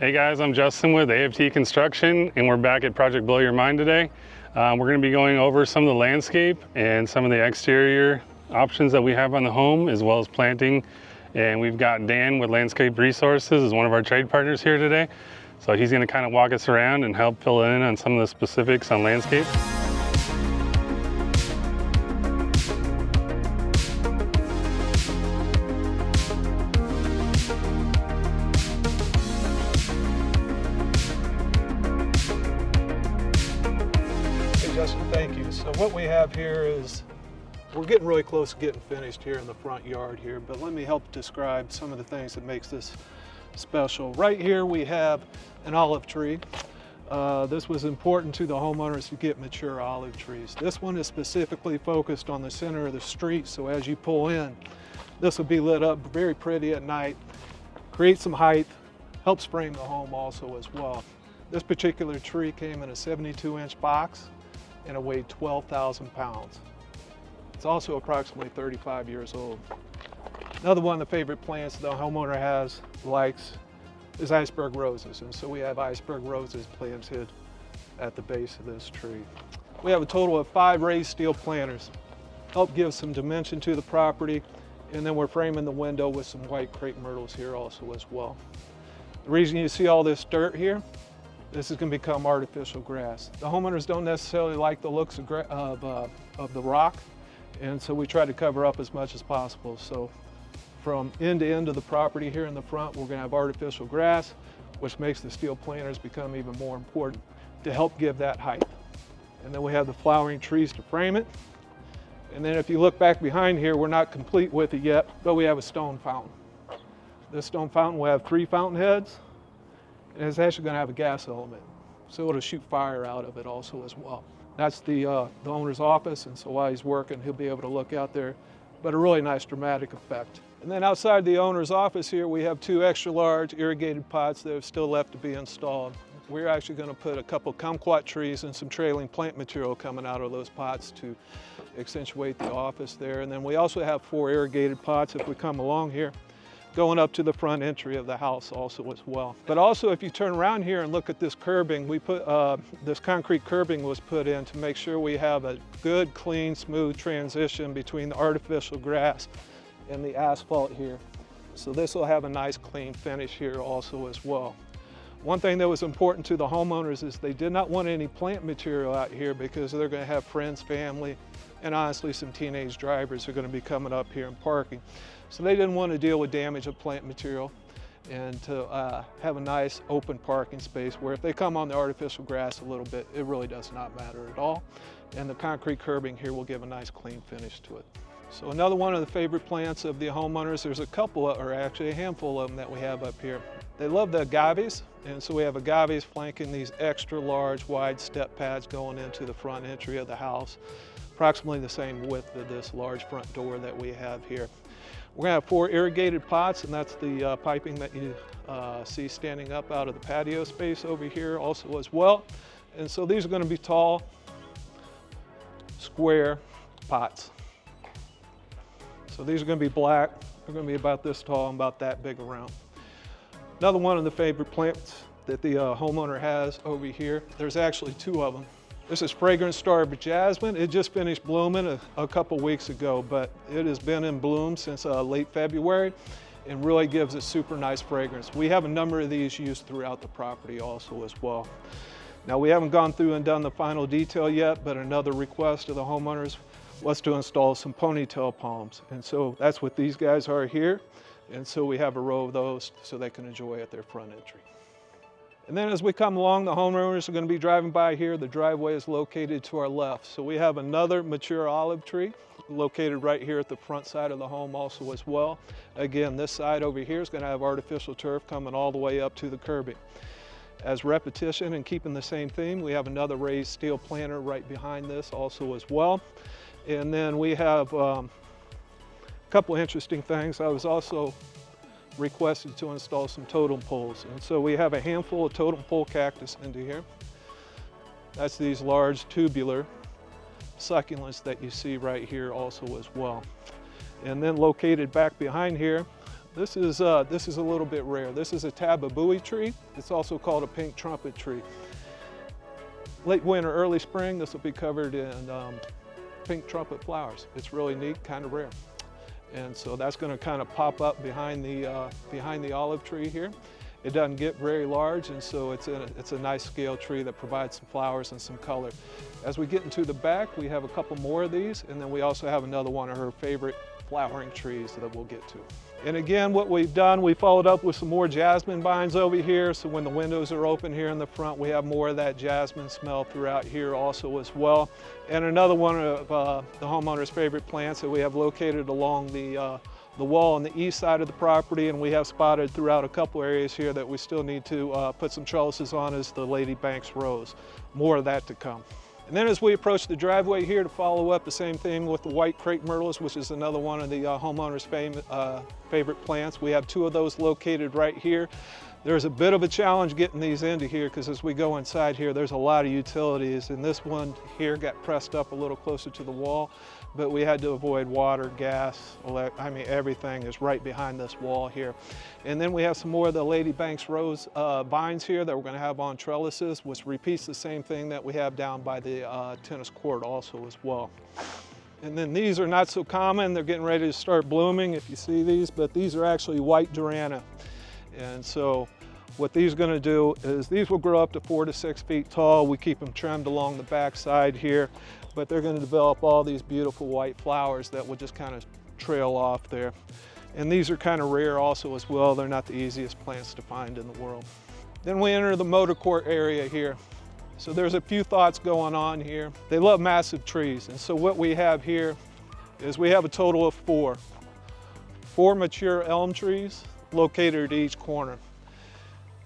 Hey guys, I'm Justin with AFT Construction, and we're back at Project Blow Your Mind today. We're going to be going over some of the landscape and some of the exterior options that we have on the home, as well as planting. And we've got Dan with Landscape Resources as one of our trade partners here today. So he's going to kind of walk us around and help fill in on some of the specifics on landscape. Justin, thank you. So what we have here is, we're getting really close to getting finished here in the front yard here, but let me help describe some of the things that makes this special. Right here we have an olive tree. This was important to the homeowners to get mature olive trees. This one is specifically focused on the center of the street, so as you pull in, this will be lit up very pretty at night, create some height, helps frame the home also as well. This particular tree came in a 72-inch box and it weighed 12,000 pounds. It's also approximately 35 years old. Another one of the favorite plants the homeowner likes is iceberg roses, and so we have iceberg roses planted at the base of this tree. We have a total of 5 raised steel planters. Help give some dimension to the property, and then we're framing the window with some white crepe myrtles here also as well. The reason you see all this dirt here, this is going to become artificial grass. The homeowners don't necessarily like the looks of the rock, and so we try to cover up as much as possible. So from end to end of the property here in the front, we're going to have artificial grass, which makes the steel planters become even more important to help give that height. And then we have the flowering trees to frame it. And then if you look back behind here, we're not complete with it yet, but we have a stone fountain. This stone fountain will have 3 fountain heads. And it's actually going to have a gas element, so it'll shoot fire out of it also as well. That's the owner's office, and so while he's working, he'll be able to look out there, but a really nice dramatic effect. And then outside the owner's office here, we have 2 extra large irrigated pots that are still left to be installed. We're actually going to put a couple kumquat trees and some trailing plant material coming out of those pots to accentuate the office there. And then we also have 4 irrigated pots, if we come along here, going up to the front entry of the house also as well. But also if you turn around here and look at this curbing, we put this concrete curbing was put in to make sure we have a good, clean, smooth transition between the artificial grass and the asphalt here. So this will have a nice clean finish here also as well. One thing that was important to the homeowners is they did not want any plant material out here because they're going to have friends, family, and honestly some teenage drivers are going to be coming up here and parking. So they didn't want to deal with damage of plant material and to have a nice open parking space where if they come on the artificial grass a little bit, it really does not matter at all. And the concrete curbing here will give a nice clean finish to it. So another one of the favorite plants of the homeowners, there's a couple, or actually a handful of them that we have up here. They love the agaves, and so we have agaves flanking these extra large wide step pads going into the front entry of the house, approximately the same width of this large front door that we have here. We're going to have 4 irrigated pots, and that's the piping that you see standing up out of the patio space over here also as well. And so these are going to be tall, square pots. So these are going to be black. They're going to be about this tall and about that big around. Another one of the favorite plants that the homeowner has over here, there's actually 2 of them. This is Fragrant Star Jasmine. It just finished blooming a couple weeks ago, but it has been in bloom since late February and really gives a super nice fragrance. We have a number of these used throughout the property also as well. Now we haven't gone through and done the final detail yet, but another request of the homeowners was to install some ponytail palms. And so that's what these guys are here. And so we have a row of those so they can enjoy at their front entry. And then as we come along, the homeowners are going to be driving by here. The driveway is located to our left. So we have another mature olive tree located right here at the front side of the home also as well. Again, this side over here is going to have artificial turf coming all the way up to the curbing. As repetition and keeping the same theme, we have another raised steel planter right behind this also as well. And then we have a couple interesting things. I was also requested to install some totem poles. And so we have a handful of totem pole cactus into here. That's these large tubular succulents that you see right here also as well. And then located back behind here, This is a little bit rare. This is a tababui tree. It's also called a pink trumpet tree. Late winter, early spring, this will be covered in pink trumpet flowers. It's really neat, kind of rare. And so that's going to kind of pop up behind the olive tree here. It doesn't get very large, and so it's a nice scale tree that provides some flowers and some color. As we get into the back, we have a couple more of these, and then we also have another one of her favorite flowering trees that we'll get to. And again, what we've done, we followed up with some more jasmine vines over here, so when the windows are open here in the front, we have more of that jasmine smell throughout here also as well. And another one of the homeowner's favorite plants that we have located along the wall on the east side of the property, and we have spotted throughout a couple areas here that we still need to put some trellises on, is the Lady Banks rose. More of that to come. And then as we approach the driveway here, to follow up the same thing with the white crepe myrtles, which is another one of the homeowner's favorite plants. We have two of those located right here. There's a bit of a challenge getting these into here because as we go inside here, there's a lot of utilities, and this one here got pressed up a little closer to the wall, but we had to avoid water, gas, everything is right behind this wall here. And then we have some more of the Lady Banks rose vines here that we're going to have on trellises, which repeats the same thing that we have down by the tennis court also as well. And then these are not so common. They're getting ready to start blooming if you see these, but these are actually white durana. And so what these are going to do is these will grow up to 4 to 6 feet tall. We keep them trimmed along the back side here, but they're going to develop all these beautiful white flowers that will just kind of trail off there. And these are kind of rare also as well. They're not the easiest plants to find in the world. Then we enter the motor court area here. So there's a few thoughts going on here. They love massive trees, and so what we have here is we have a total of four mature elm trees located at each corner.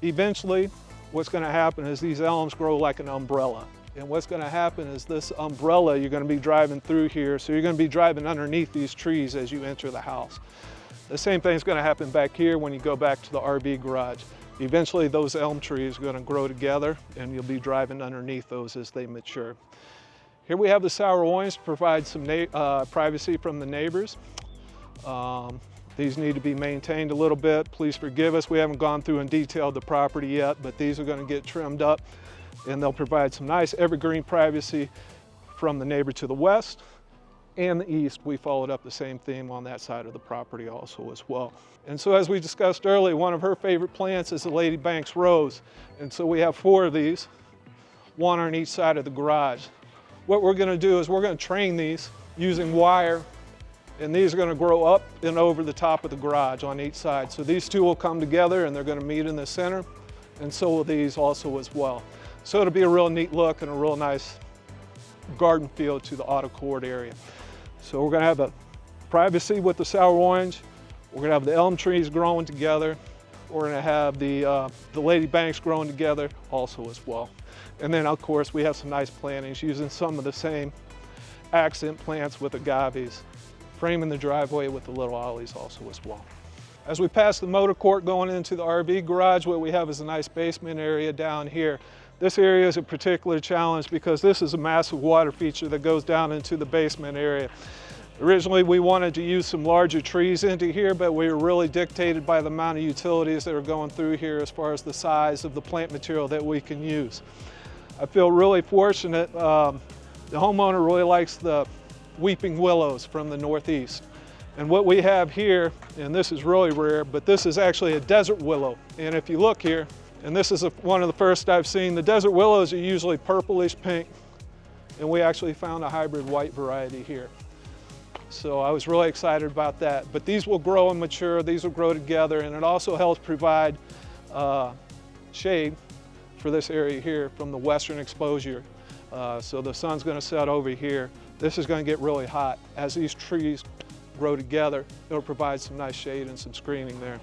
Eventually, what's going to happen is these elms grow like an umbrella. And what's going to happen is this umbrella, you're going to be driving through here, so you're going to be driving underneath these trees as you enter the house. The same thing is going to happen back here when you go back to the RV garage. Eventually, those elm trees are going to grow together, and you'll be driving underneath those as they mature. Here we have the sour orange to provide some privacy from the neighbors. These need to be maintained a little bit. Please forgive us. We haven't gone through and detailed the property yet, but these are going to get trimmed up, and they'll provide some nice evergreen privacy from the neighbor to the west and the east. We followed up the same theme on that side of the property also as well. And so as we discussed earlier, one of her favorite plants is the Lady Banks rose. And so we have 4 of these, one on each side of the garage. What we're going to do is we're going to train these using wire, and these are going to grow up and over the top of the garage on each side. So these two will come together and they're going to meet in the center, and so will these also as well. So it'll be a real neat look and a real nice garden feel to the auto court area. So we're going to have a privacy with the sour orange. We're going to have the elm trees growing together. We're going to have the Lady Banks growing together also as well. And then of course we have some nice plantings using some of the same accent plants with agaves, framing the driveway with the little alleys also as well. As we pass the motor court going into the RV garage, what we have is a nice basement area down here. This area is a particular challenge because this is a massive water feature that goes down into the basement area. Originally, we wanted to use some larger trees into here, but we were really dictated by the amount of utilities that are going through here as far as the size of the plant material that we can use. I feel really fortunate. The homeowner really likes the weeping willows from the northeast. And what we have here, and this is really rare, but this is actually a desert willow. And if you look here, and this is one of the first I've seen, the desert willows are usually purplish pink, and we actually found a hybrid white variety here. So I was really excited about that. But these will grow and mature, these will grow together, and it also helps provide shade for this area here from the western exposure. So the sun's going to set over here. This is going to get really hot. As these trees grow together, it'll provide some nice shade and some screening there.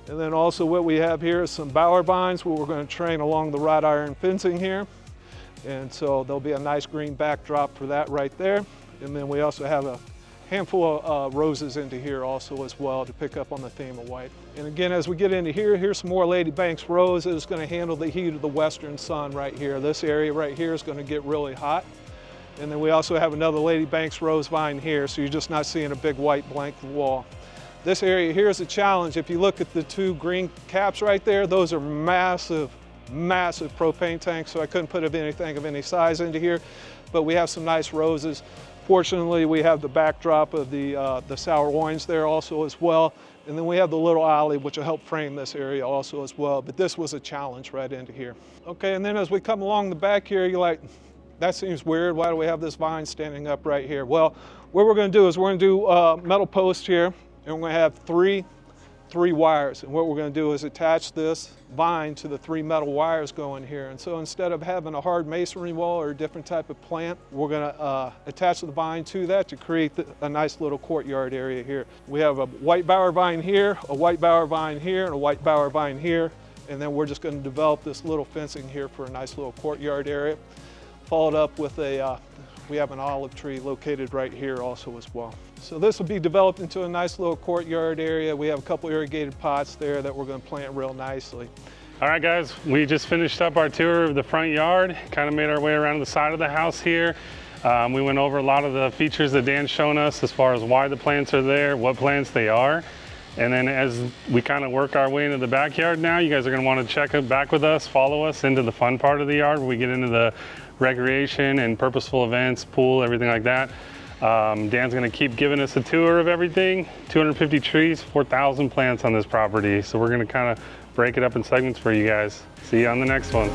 And then also what we have here is some bower vines where we're going to train along the wrought iron fencing here. And so there'll be a nice green backdrop for that right there. And then we also have a handful of roses into here also as well to pick up on the theme of white. And again, as we get into here, here's some more Lady Banks rose. It's going to handle the heat of the western sun right here. This area right here is going to get really hot. And then we also have another Lady Banks rose vine here, so you're just not seeing a big white blank wall. This area here is a challenge. If you look at the two green caps right there, those are massive, massive propane tanks, so I couldn't put anything of any size into here, but we have some nice roses. Fortunately, we have the backdrop of the sour orange there also as well, and then we have the little alley which will help frame this area also as well, but this was a challenge right into here. Okay, and then as we come along the back here, you're like, that seems weird, why do we have this vine standing up right here? Well, what we're going to do is we're going to do metal posts here, and we're going to have three wires, and what we're going to do is attach this vine to the 3 metal wires going here. And so instead of having a hard masonry wall or a different type of plant, we're going to attach the vine to that to create a nice little courtyard area here. We have a white bower vine here, a white bower vine here, and a white bower vine here, and then we're just going to develop this little fencing here for a nice little courtyard area, followed up with we have an olive tree located right here also as well. So this will be developed into a nice little courtyard area. We have a couple irrigated pots there that we're going to plant real nicely. All right, guys, we just finished up our tour of the front yard, kind of made our way around the side of the house here. We went over a lot of the features that Dan's shown us as far as why the plants are there, what plants they are. And then as we kind of work our way into the backyard now, you guys are going to want to check it back with us, follow us into the fun part of the yard where we get into the recreation and purposeful events, pool, everything like that. Dan's going to keep giving us a tour of everything. 250 trees, 4,000 plants on this property. So we're going to kind of break it up in segments for you guys. See you on the next one.